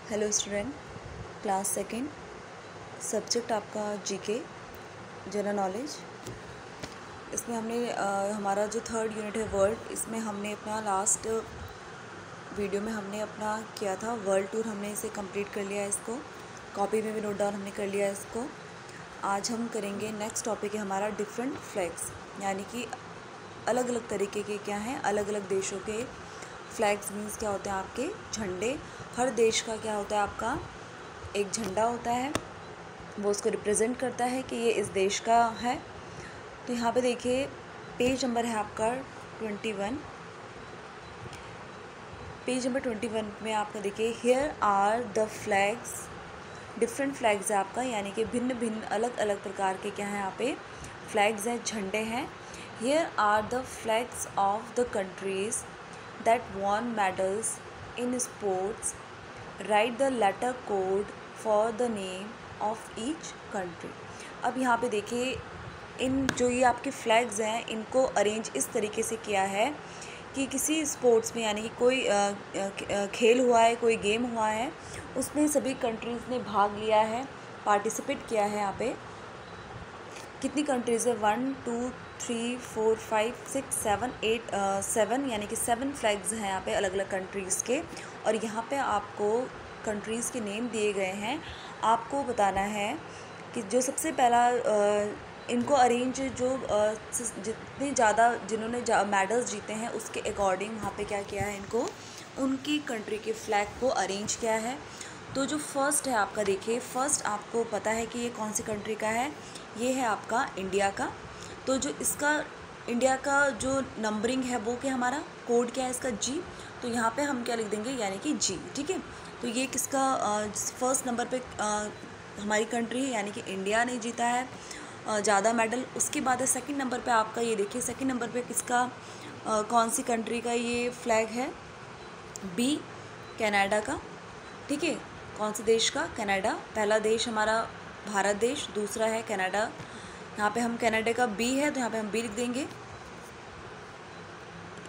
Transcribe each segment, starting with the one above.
Hello student, class second, subject आपका GK general knowledge. इसमें हमने हमारा जो थर्ड यूनिट है वर्ल्ड, इसमें हमने अपना लास्ट वीडियो में हमने अपना किया था वर्ल्ड टूर, हमने इसे कंप्लीट कर लिया है। इसको कॉपी में भी नोट डाउन हमने कर लिया है इसको। आज हम करेंगे नेक्स्ट टॉपिक है हमारा डिफरेंट फ्लैग्स, यानी कि अलग अलग तरीके के क्या हैं, अलग अलग देशों के फ्लैग्स मीन्स क्या होते हैं आपके झंडे। हर देश का क्या होता है आपका एक झंडा होता है, वो उसको रिप्रेजेंट करता है कि ये इस देश का है। तो यहाँ पे देखिए पेज नंबर है आपका 21। पेज नंबर 21 में आपका देखिए here are the flags, different flags है आपका, यानी कि भिन्न भिन्न अलग अलग प्रकार के क्या हैं यहाँ पे फ्लैग्स हैं, झंडे हैं। Here are the flags of the countries that won medals in sports. Write the letter code for the name of each country. अब यहाँ पे देखिए इन जो ये आपके फ्लैग्स हैं इनको अरेंज इस तरीके से किया है कि किसी स्पोर्ट्स में, यानी कि कोई खेल हुआ है, कोई गेम हुआ है, उसमें सभी कंट्रीज़ ने भाग लिया है, पार्टिसिपेट किया है। यहाँ पे कितनी कंट्रीज़ है 1 2 3 4 5 6 7 8 7, यानी कि 7 फ्लैग्स हैं यहाँ पे अलग अलग कंट्रीज़ के। और यहाँ पे आपको कंट्रीज़ के नेम दिए गए हैं। आपको बताना है कि जो सबसे पहला इनको अरेंज जो जितने ज़्यादा जिन्होंने मेडल्स जीते हैं उसके अकॉर्डिंग वहाँ पे क्या किया है, इनको उनकी कंट्री के फ्लैग को अरेंज किया है। तो जो फर्स्ट है आपका देखिए, फर्स्ट आपको पता है कि ये कौन सी कंट्री का है, ये है आपका इंडिया का। तो जो इसका इंडिया का जो नंबरिंग है वो क्या हमारा कोड क्या है इसका जी, तो यहाँ पे हम क्या लिख देंगे यानी कि जी, ठीक है। तो ये किसका फर्स्ट नंबर पे हमारी कंट्री है, यानी कि इंडिया ने जीता है ज़्यादा मेडल। उसके बाद है सेकंड नंबर पे आपका, ये देखिए सेकंड नंबर पे किसका कौन सी कंट्री का ये फ्लैग है, बी कनाडा का, ठीक है। कौन से देश का, कनाडा। पहला देश हमारा भारत देश, दूसरा है कनाडा। यहाँ पे हम कनाडा का बी है तो यहाँ पे हम बी लिख देंगे,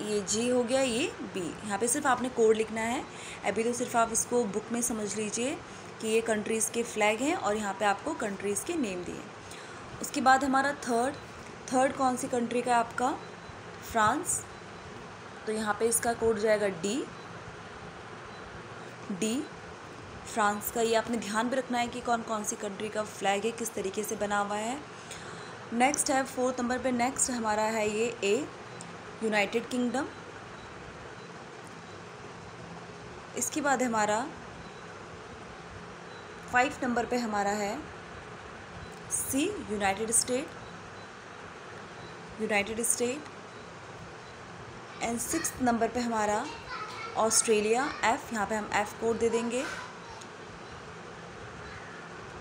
ये जी हो गया, ये बी। यहाँ पे सिर्फ आपने कोड लिखना है, अभी तो सिर्फ आप इसको बुक में समझ लीजिए कि ये कंट्रीज़ के फ्लैग हैं और यहाँ पे आपको कंट्रीज़ के नेम दिए। उसके बाद हमारा थर्ड कौन सी कंट्री का है आपका, फ्रांस। तो यहाँ पे इसका कोड जाएगा डी फ्रांस का। ये आपने ध्यान भी रखना है कि कौन कौन सी कंट्री का फ्लैग है, किस तरीके से बना हुआ है। नेक्स्ट है फोर्थ नंबर पे, नेक्स्ट हमारा है ये ए यूनाइटेड किंगडम। इसके बाद हमारा 5 नंबर पे हमारा है सी United State. And 6th number पे हमारा ऑस्ट्रेलिया, एफ़, यहाँ पे हम एफ़ कोड दे देंगे।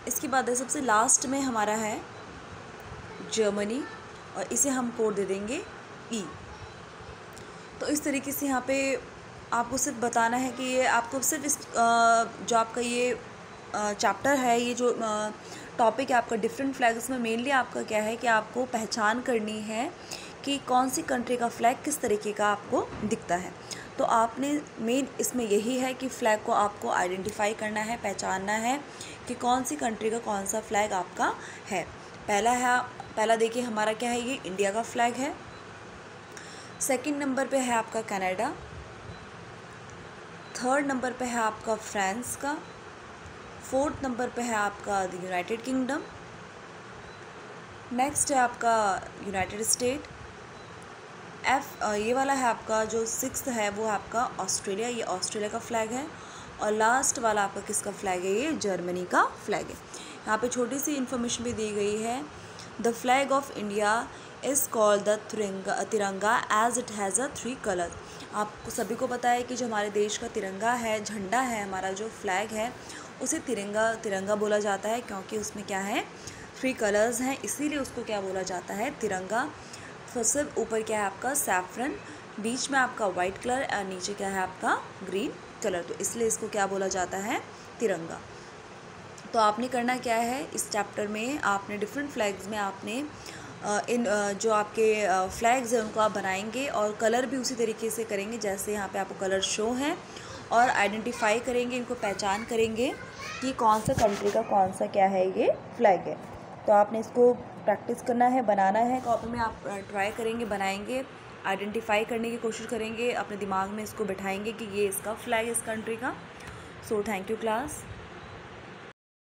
इसके बाद है सबसे लास्ट में हमारा है जर्मनी और इसे हम कोड दे देंगे ई। तो इस तरीके से यहाँ पे आपको सिर्फ बताना है कि ये आपको सिर्फ इस जो आपका ये चैप्टर है, ये जो टॉपिक है आपका डिफरेंट फ्लैग्स में, मेनली आपका क्या है कि आपको पहचान करनी है कि कौन सी कंट्री का फ्लैग किस तरीके का आपको दिखता है। तो आपने मेन इसमें यही है कि फ़्लैग को आपको आइडेंटिफाई करना है, पहचानना है कि कौन सी कंट्री का कौन सा फ्लैग आपका है। पहला देखिए हमारा क्या है, ये इंडिया का फ्लैग है। सेकंड नंबर पे है आपका कनाडा। थर्ड नंबर पे है आपका फ्रांस का। फोर्थ नंबर पे है आपका यूनाइटेड किंगडम। नेक्स्ट है आपका यूनाइटेड स्टेट। एफ ये वाला है आपका जो 6th है वो आपका ऑस्ट्रेलिया, ये ऑस्ट्रेलिया का फ्लैग है। और लास्ट वाला आपका किसका फ्लैग है, ये जर्मनी का फ्लैग है। यहाँ पे छोटी सी इन्फॉर्मेशन भी दी गई है, the flag of India is called the Tiranga as it has a 3 colour. आपको सभी को पता है कि जो हमारे देश का तिरंगा है, झंडा है, हमारा जो फ्लैग है उसे तिरंगा बोला जाता है, क्योंकि उसमें क्या है 3 कलर्स हैं, इसीलिए उसको क्या बोला जाता है, तिरंगा। सबसे ऊपर क्या है आपका सैफरन, बीच में आपका वाइट कलर और नीचे क्या है आपका ग्रीन कलर, तो इसलिए इसको क्या बोला जाता है, तिरंगा। तो आपने करना क्या है इस चैप्टर में, आपने डिफरेंट फ्लैग्स में आपने इन जो आपके फ्लैग्स हैं उनको आप बनाएंगे और कलर भी उसी तरीके से करेंगे जैसे यहाँ पे आपको कलर शो हैं। और आइडेंटिफाई करेंगे, इनको पहचान करेंगे कि कौन सा कंट्री का कौन सा क्या है ये फ्लैग है। तो आपने इसको प्रैक्टिस करना है, बनाना है, कॉपी में आप ट्राई करेंगे, बनाएंगे, आइडेंटिफाई करने की कोशिश करेंगे, अपने दिमाग में इसको बिठाएंगे कि ये इसका फ्लैग इस कंट्री का। So thank you class.